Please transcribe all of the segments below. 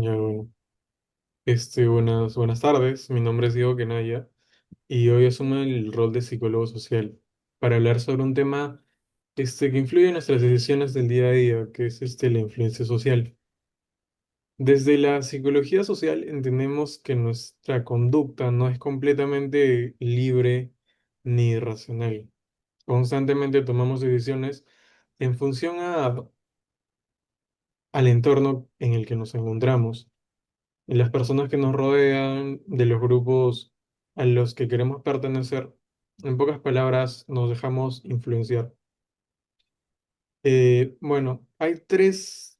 Ya, bueno. Buenas tardes. Mi nombre es Diego Kenaya y hoy asumo el rol de psicólogo social para hablar sobre un tema que influye en nuestras decisiones del día a día, que es la influencia social. Desde la psicología social entendemos que nuestra conducta no es completamente libre ni racional. Constantemente tomamos decisiones en función al entorno en el que nos encontramos, de las personas que nos rodean, de los grupos a los que queremos pertenecer. En pocas palabras, nos dejamos influenciar. Bueno, hay tres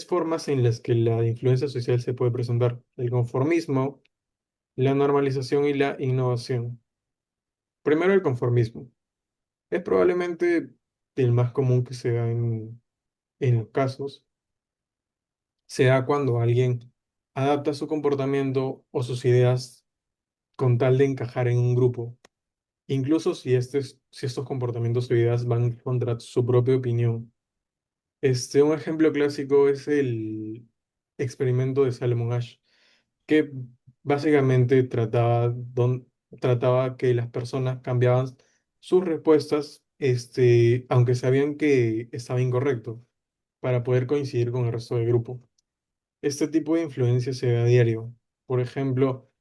formas en las que la influencia social se puede presentar: el conformismo, la normalización y la innovación. Primero, el conformismo. Es probablemente el más común que se da en los casos. Se da cuando alguien adapta su comportamiento o sus ideas con tal de encajar en un grupo, incluso si estos comportamientos o ideas van contra su propia opinión. Un ejemplo clásico es el experimento de Salomon Ash, que básicamente trataba que las personas cambiaban sus respuestas, aunque sabían que estaba incorrecto, para poder coincidir con el resto del grupo. Este tipo de influencia se ve a diario. Por ejemplo,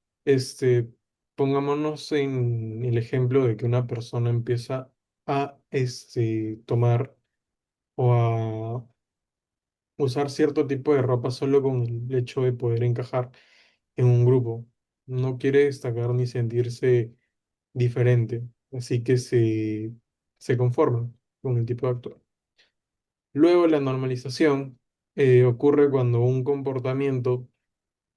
pongámonos en el ejemplo de que una persona empieza a tomar o a usar cierto tipo de ropa solo con el hecho de poder encajar en un grupo. No quiere destacar ni sentirse diferente, así que se conforma con el tipo de actuar. Luego, la normalización ocurre cuando un comportamiento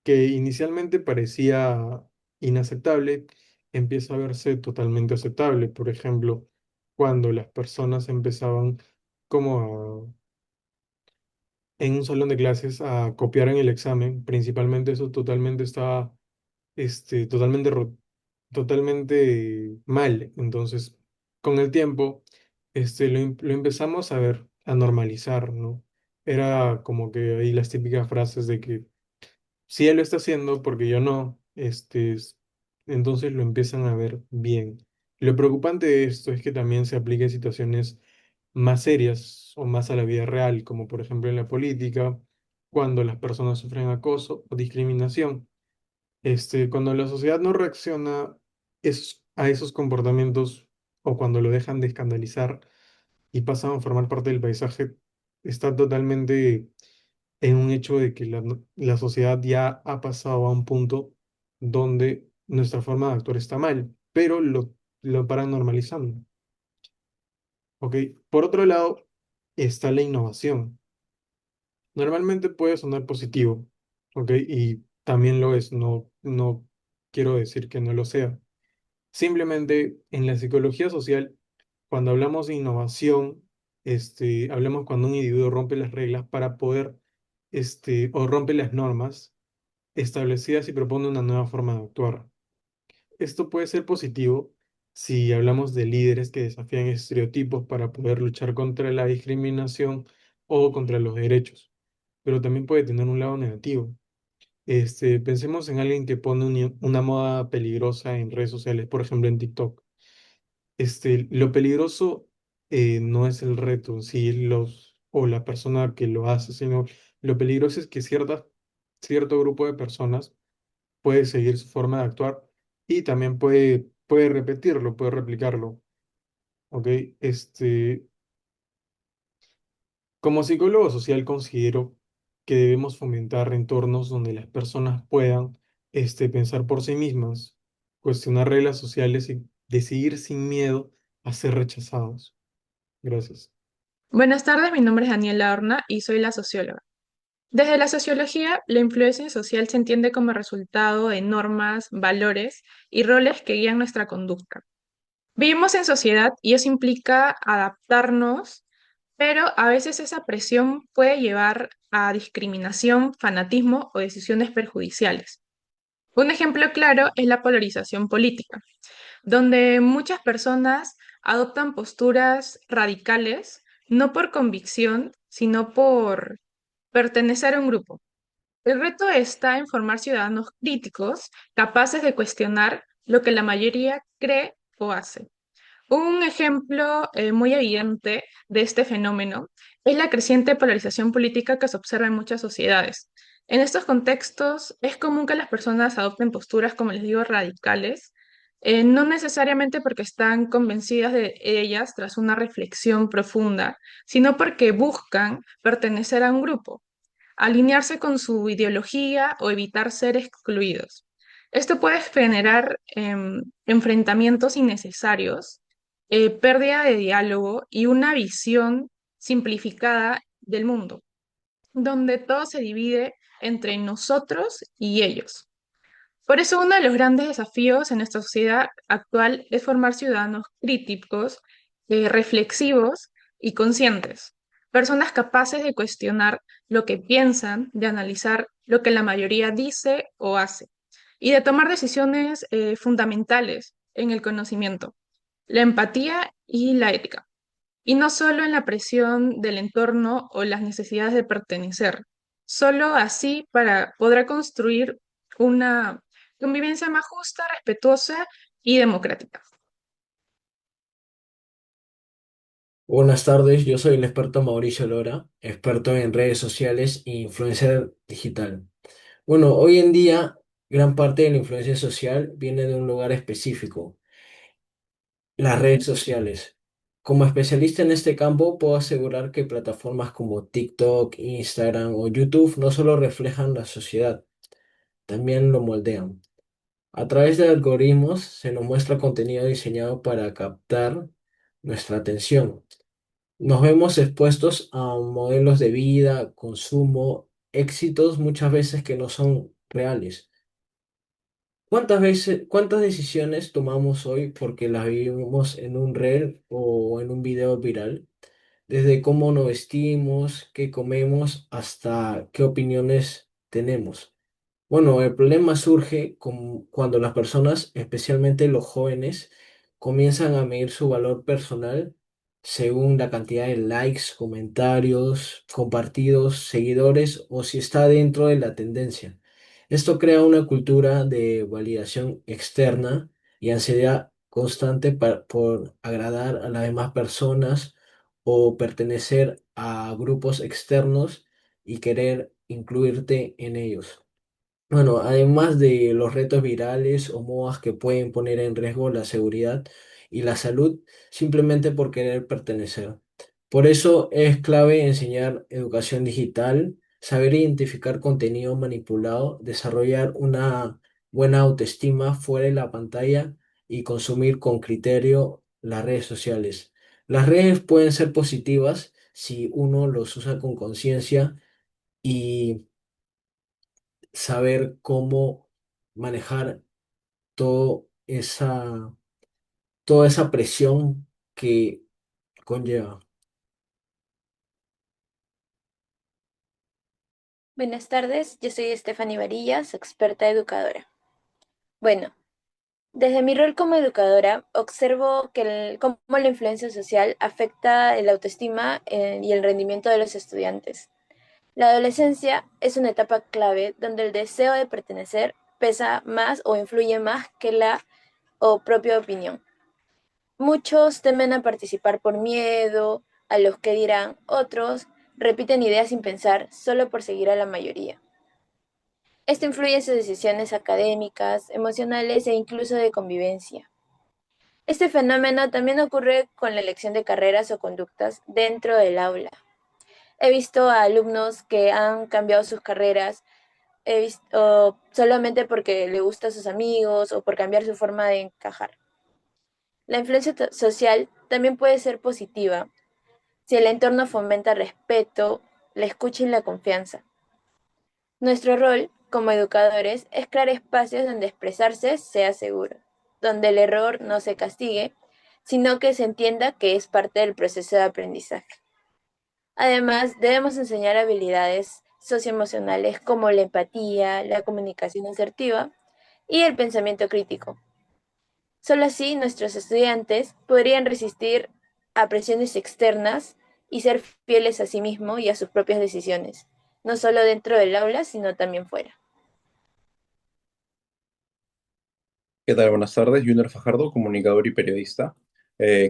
que inicialmente parecía inaceptable, empieza a verse totalmente aceptable. Por ejemplo, cuando las personas empezaban en un salón de clases a copiar en el examen, principalmente eso totalmente estaba este, totalmente, ro- totalmente mal. Entonces, con el tiempo, lo empezamos a ver, a normalizar, ¿no? Era como que ahí las típicas frases de que si él lo está haciendo, porque yo no, entonces lo empiezan a ver bien. Lo preocupante de esto es que también se aplica en situaciones más serias o más a la vida real, como por ejemplo en la política, cuando las personas sufren acoso o discriminación. Cuando la sociedad no reacciona a esos comportamientos o cuando lo dejan de escandalizar y pasan a formar parte del paisaje, está totalmente en un hecho de que la sociedad ya ha pasado a un punto donde nuestra forma de actuar está mal, pero lo paran normalizando. ¿Ok? Por otro lado, está la innovación. Normalmente puede sonar positivo, ¿ok? Y también lo es, no quiero decir que no lo sea. Simplemente en la psicología social, cuando hablamos de innovación, hablamos cuando un individuo rompe las reglas para poder, o rompe las normas establecidas y propone una nueva forma de actuar. Esto puede ser positivo si hablamos de líderes que desafían estereotipos para poder luchar contra la discriminación o contra los derechos, pero también puede tener un lado negativo. Pensemos en alguien que pone una moda peligrosa en redes sociales, por ejemplo en TikTok. Lo peligroso no es el reto en sí, o la persona que lo hace, sino lo peligroso es que cierto grupo de personas puede seguir su forma de actuar y también puede repetirlo, puede replicarlo. ¿Ok? Este, Como psicólogo social considero que debemos fomentar entornos donde las personas puedan pensar por sí mismas, cuestionar reglas sociales y decidir sin miedo a ser rechazados. Gracias. Buenas tardes, mi nombre es Daniela Horna y soy la socióloga. Desde la sociología, la influencia social se entiende como resultado de normas, valores y roles que guían nuestra conducta. Vivimos en sociedad y eso implica adaptarnos, pero a veces esa presión puede llevar a discriminación, fanatismo o decisiones perjudiciales. Un ejemplo claro es la polarización política, donde muchas personas adoptan posturas radicales, no por convicción, sino por pertenecer a un grupo. El reto está en formar ciudadanos críticos, capaces de cuestionar lo que la mayoría cree o hace. Un ejemplo muy evidente de este fenómeno es la creciente polarización política que se observa en muchas sociedades. En estos contextos es común que las personas adopten posturas, como les digo, radicales, no necesariamente porque están convencidas de ellas tras una reflexión profunda, sino porque buscan pertenecer a un grupo, alinearse con su ideología o evitar ser excluidos. Esto puede generar enfrentamientos innecesarios, pérdida de diálogo y una visión simplificada del mundo, donde todo se divide entre nosotros y ellos. Por eso uno de los grandes desafíos en nuestra sociedad actual es formar ciudadanos críticos, reflexivos y conscientes. Personas capaces de cuestionar lo que piensan, de analizar lo que la mayoría dice o hace y de tomar decisiones fundamentales en el conocimiento, la empatía y la ética. Y no solo en la presión del entorno o las necesidades de pertenecer. Solo así para poder construir una convivencia más justa, respetuosa y democrática. Buenas tardes, yo soy el experto Mauricio Lora, experto en redes sociales e influencer digital. Bueno, hoy en día gran parte de la influencia social viene de un lugar específico, las redes sociales. Como especialista en este campo, puedo asegurar que plataformas como TikTok, Instagram o YouTube no solo reflejan la sociedad, también lo moldean. A través de algoritmos se nos muestra contenido diseñado para captar nuestra atención. Nos vemos expuestos a modelos de vida, consumo, éxitos muchas veces que no son reales. Cuántas decisiones tomamos hoy porque las vivimos en un reel o en un video viral? Desde cómo nos vestimos, qué comemos, hasta qué opiniones tenemos. Bueno, el problema surge cuando las personas, especialmente los jóvenes, comienzan a medir su valor personal según la cantidad de likes, comentarios, compartidos, seguidores o si está dentro de la tendencia. Esto crea una cultura de validación externa y ansiedad constante por agradar a las demás personas o pertenecer a grupos externos y querer incluirte en ellos. Bueno, además de los retos virales o modas que pueden poner en riesgo la seguridad y la salud simplemente por querer pertenecer. Por eso es clave enseñar educación digital, saber identificar contenido manipulado, desarrollar una buena autoestima fuera de la pantalla y consumir con criterio las redes sociales. Las redes pueden ser positivas si uno los usa con conciencia y saber cómo manejar todo esa, toda esa presión que conlleva. Buenas tardes, yo soy Stephanie Varillas, experta educadora. Bueno, desde mi rol como educadora, observo cómo la influencia social afecta el autoestima y el rendimiento de los estudiantes. La adolescencia es una etapa clave donde el deseo de pertenecer pesa más o influye más que la o propia opinión. Muchos temen a participar por miedo, a los que dirán, otros repiten ideas sin pensar solo por seguir a la mayoría. Esto influye en sus decisiones académicas, emocionales e incluso de convivencia. Este fenómeno también ocurre con la elección de carreras o conductas dentro del aula. He visto a alumnos que han cambiado sus carreras solamente porque le gusta a sus amigos o por cambiar su forma de encajar. La influencia social también puede ser positiva si el entorno fomenta respeto, la escucha y la confianza. Nuestro rol como educadores es crear espacios donde expresarse sea seguro, donde el error no se castigue, sino que se entienda que es parte del proceso de aprendizaje. Además, debemos enseñar habilidades socioemocionales como la empatía, la comunicación asertiva y el pensamiento crítico. Solo así nuestros estudiantes podrían resistir a presiones externas y ser fieles a sí mismos y a sus propias decisiones, no solo dentro del aula, sino también fuera. ¿Qué tal? Buenas tardes, Junior Fajardo, comunicador y periodista.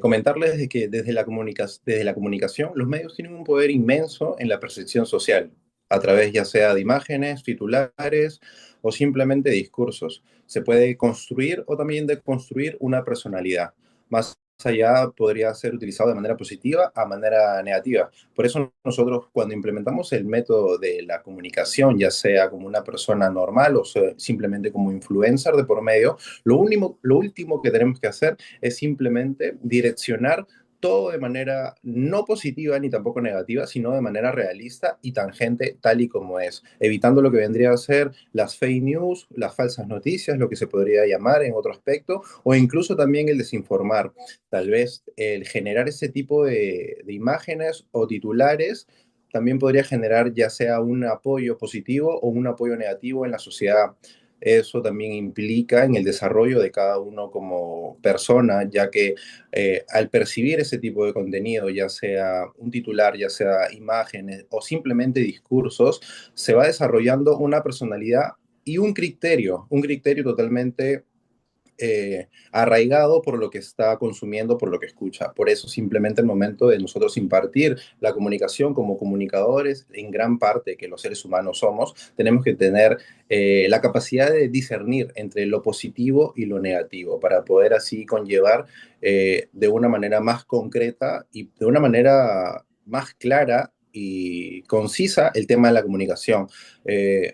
Comentarles de que desde la comunicación los medios tienen un poder inmenso en la percepción social, a través ya sea de imágenes, titulares o simplemente discursos. Se puede construir o también deconstruir una personalidad. Más allá podría ser utilizado de manera positiva a manera negativa. Por eso nosotros cuando implementamos el método de la comunicación, ya sea como una persona normal o sea, simplemente como influencer de por medio, lo último que tenemos que hacer es simplemente direccionar todo de manera no positiva ni tampoco negativa, sino de manera realista y tangente tal y como es, evitando lo que vendría a ser las fake news, las falsas noticias, lo que se podría llamar en otro aspecto, o incluso también el desinformar. Tal vez el generar ese tipo de imágenes o titulares también podría generar ya sea un apoyo positivo o un apoyo negativo en la sociedad. Eso también implica en el desarrollo de cada uno como persona, ya que al percibir ese tipo de contenido, ya sea un titular, ya sea imágenes o simplemente discursos, se va desarrollando una personalidad y un criterio totalmente arraigado por lo que está consumiendo, por lo que escucha. Por eso simplemente el momento de nosotros impartir la comunicación como comunicadores, en gran parte que los seres humanos somos, tenemos que tener la capacidad de discernir entre lo positivo y lo negativo para poder así conllevar de una manera más concreta y de una manera más clara y concisa el tema de la comunicación.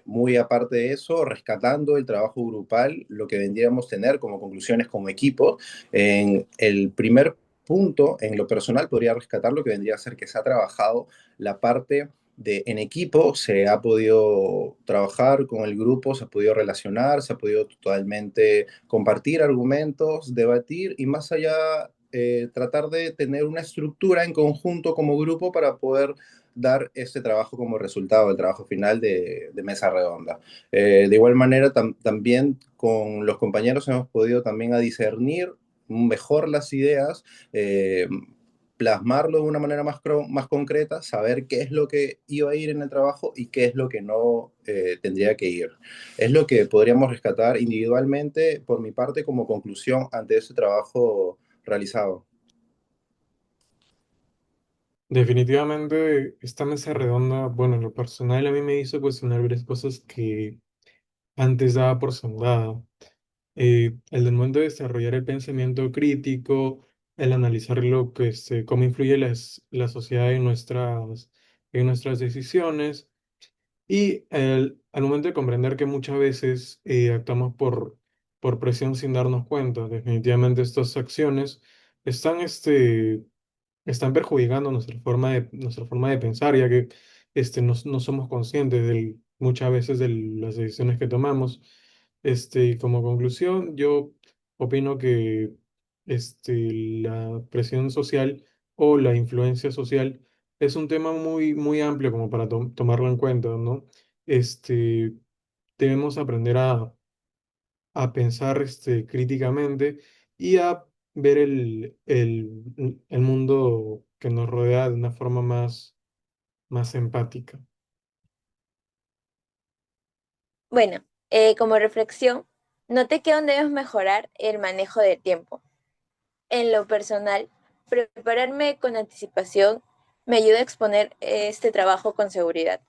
Muy aparte de eso, rescatando el trabajo grupal, lo que vendríamos a tener como conclusiones como equipo, en el primer punto, en lo personal, podría rescatar lo que vendría a ser que se ha trabajado la parte de en equipo, se ha podido trabajar con el grupo, se ha podido relacionar, se ha podido totalmente compartir argumentos, debatir y más allá tratar de tener una estructura en conjunto como grupo para poder dar este trabajo como resultado, el trabajo final de Mesa Redonda. De igual manera, también con los compañeros hemos podido también a discernir mejor las ideas, plasmarlo de una manera más concreta, saber qué es lo que iba a ir en el trabajo y qué es lo que no tendría que ir. Es lo que podríamos rescatar individualmente por mi parte como conclusión ante ese trabajo realizado. Definitivamente esta mesa redonda, bueno, en lo personal a mí me hizo cuestionar varias cosas que antes daba por sentado. El del momento de desarrollar el pensamiento crítico, el analizar lo que cómo influye la sociedad en nuestras decisiones y al momento de comprender que muchas veces actuamos por presión sin darnos cuenta. Definitivamente estas acciones están, están perjudicando nuestra forma de pensar, ya que no somos conscientes muchas veces de las decisiones que tomamos. Y como conclusión, yo opino que la presión social o la influencia social es un tema muy amplio como para tomarlo en cuenta, ¿no? Este, debemos aprender a pensar críticamente y a ver el mundo que nos rodea de una forma más empática. Bueno, como reflexión, noté que aún debemos mejorar el manejo del tiempo. En lo personal, prepararme con anticipación me ayuda a exponer este trabajo con seguridad.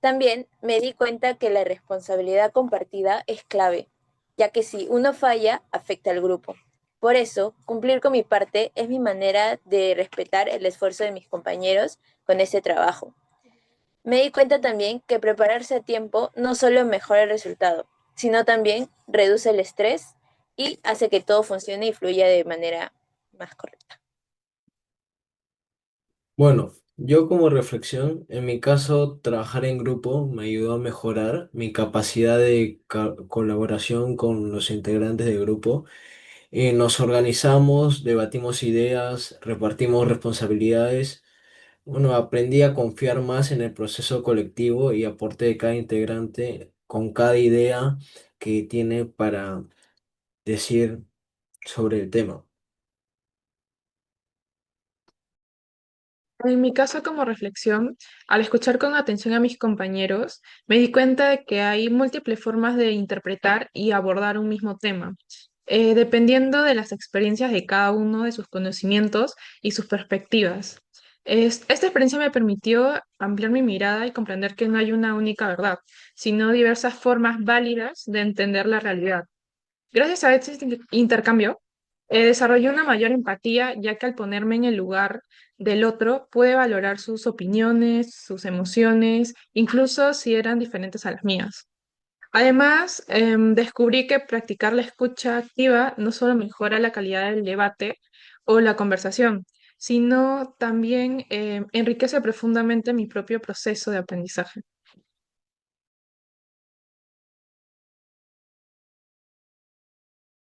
También me di cuenta que la responsabilidad compartida es clave, ya que si uno falla, afecta al grupo. Por eso, cumplir con mi parte es mi manera de respetar el esfuerzo de mis compañeros con ese trabajo. Me di cuenta también que prepararse a tiempo no solo mejora el resultado, sino también reduce el estrés y hace que todo funcione y fluya de manera más correcta. Bueno, yo como reflexión, en mi caso, trabajar en grupo me ayudó a mejorar mi capacidad de colaboración con los integrantes del grupo. Nos organizamos, debatimos ideas, repartimos responsabilidades. Bueno, aprendí a confiar más en el proceso colectivo y aporte de cada integrante con cada idea que tiene para decir sobre el tema. En mi caso, como reflexión, al escuchar con atención a mis compañeros, me di cuenta de que hay múltiples formas de interpretar y abordar un mismo tema, dependiendo de las experiencias de cada uno, de sus conocimientos y sus perspectivas. Esta experiencia me permitió ampliar mi mirada y comprender que no hay una única verdad, sino diversas formas válidas de entender la realidad. Gracias a este intercambio, desarrollé una mayor empatía, ya que al ponerme en el lugar del otro, pude valorar sus opiniones, sus emociones, incluso si eran diferentes a las mías. Además, descubrí que practicar la escucha activa no solo mejora la calidad del debate o la conversación, sino también enriquece profundamente mi propio proceso de aprendizaje.